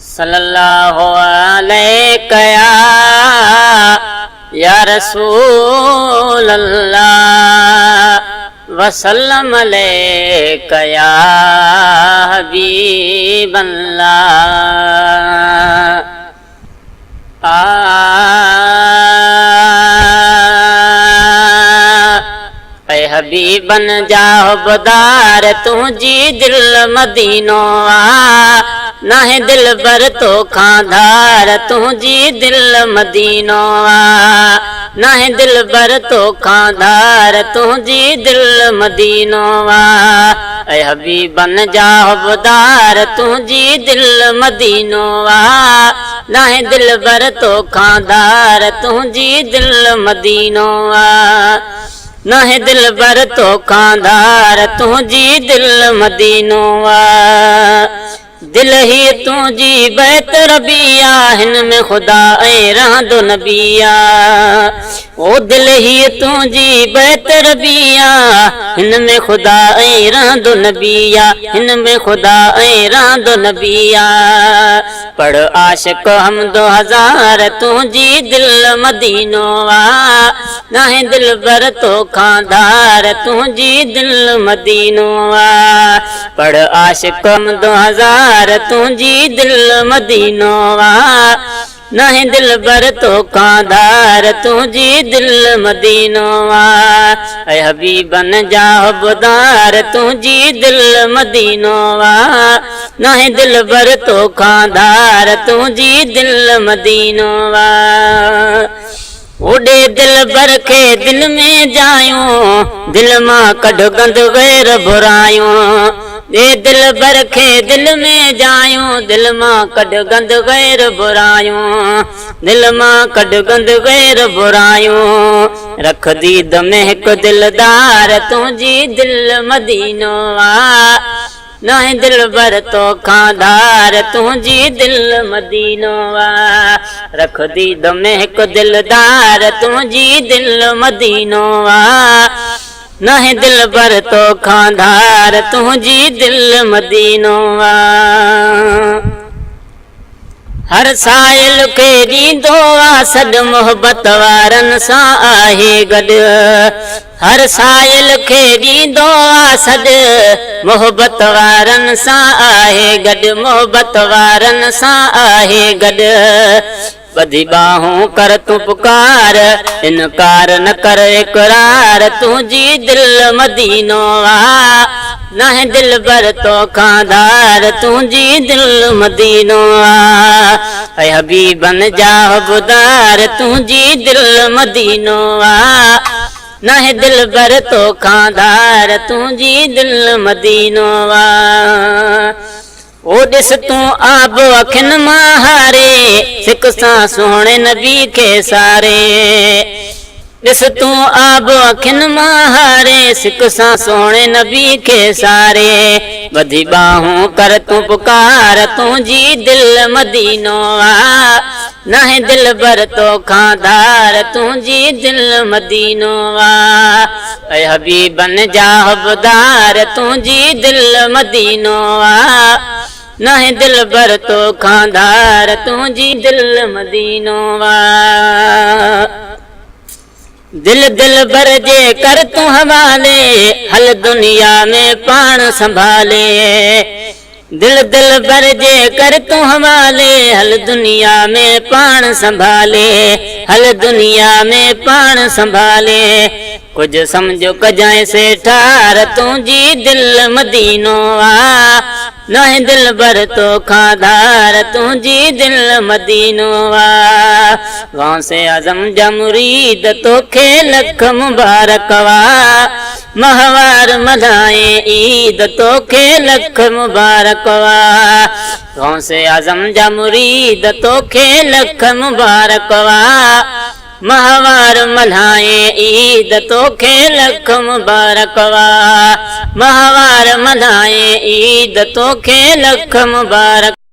सल्लल्लाहु अलैहि या रसूल अल्लाह वसल्लम अलैका या हबीब अल्लाह। ऐ हबीबन जा हुबदार तुझी दिल मदीनो आ, नाहे दिल बर तो खांधार तुझी दिल मदीनो आ, नाहे दिल बर तो खांधार तुझी दिल मदीनो आ। ऐ हबीबन जा हुबदार तुझी दिल मदीनो आ, नाहे दिल बर तो खांधार तुझी दिल मदीनो आ, नाहे दिल बर तो खांधार तुझी दिल मदीनो आ। दिल ही तुझी बैत रबिया हिन में खुदा ऐ रहंदो नबिया, ओ दिल ही तुझी बैत रबिया हिन में खुदा ऐ रहंदो नबिया, हिन में खुदा ऐ रहंदो नबिया। पढ़ आशिक हमदो हजार तुझी दिल मदीनो आ, नाहे दिल बर तो खांधार तुझी दिल मदीनो आ। पढ़ आशिक हमदो हजार तुझी दिल मदीनो आ, नाहे दिल बर तो खांधार तुझी दिल मदीनो आ। ऐ हबीबन जा हुबदार तुझी दिल मदीनो आ, नाहे दिल बर तो खांधार तुझी दिल मदीनो आ। ओडे दिल बर के दिल में जायूं, दिल मां कढ गंद गैर बुरायूं, ए दिल बर के दिल में जायूं, दिल मां कढ गंद गैर बुरायूं, दिल मां कढ गंद गैर बुरायूं। रख दी दमे हिक दिलदार तुझी दिल मदीनो आ, नाहे दिल बर तो खांधार तुझी दिल मदीनो आ। रख दी दमे हिक दिलदार तुझी दिल मदीनो आ, नाहे दिल बर तो खांधार तुझी दिल मदीनो आ। हर साइल के ॾींदो आ सॾ मोहब्बत वारन सां आहे गॾु, हर साइल के ॾींदो आ सॾ मोहब्बत वारन सां आहे गॾु, मोहब्बत वारन सां आहे गॾु। ॿधी ॿाहूं कर तूं पुकार, इनकार न कर इकरार तुझी दिल मदीनो आ, नाहे दिल बर तो खांधार तुझी दिल मदीनो आ। ऐ हबीबन जा हुबदार तुझी दिल मदीनो आ, नाहे दिल बर तो खांधार तुझी दिल मदीनो आ। ओ ॾिस तूं आब अखियुनि मां हारे, सिक सां सुहिणे नबी खे सारे। ॾिस तूं आब अखियुनि मां हारे, सिक सां सुहिणे नबी खे सारे। ॿधी ॿाहूं कर तूं पुकार तुझी दिल मदीनो आ, नाहे दिल बर तो खांधार तुझी दिल मदीनो आ। ऐ हबीबन जा हुबदार तुझी दिल मदीनो आ, नाहे दिल बर तो खांधार तुझी दिल मदीनो आ। दिल दिल बर जे कर तूं हवाले, हल दुनिया में पाण संभाले। दिल दिल बर जे कर तूं हवाले, हल दुनिया में पाण संभाले, हल दुनिया में पाण संभाले। कुछ समझो कजाए से ठार तुझी दिल मदीनो आ, नाहे दिल बर तो खांधार तुझी दिल मदीनो आ। गौसे आज़म जा मुरीद तोखे लख मुबारक वा, महवार मल्हाए ईद तोखे लख मुबारक वा। गौसे आज़म जा मुरीद तोखे लख मुबारक वा, महवार मल्हाए ईद तोखे लख मुबारक वा। महवार मल्हाए ईद तोखे लख मुबारक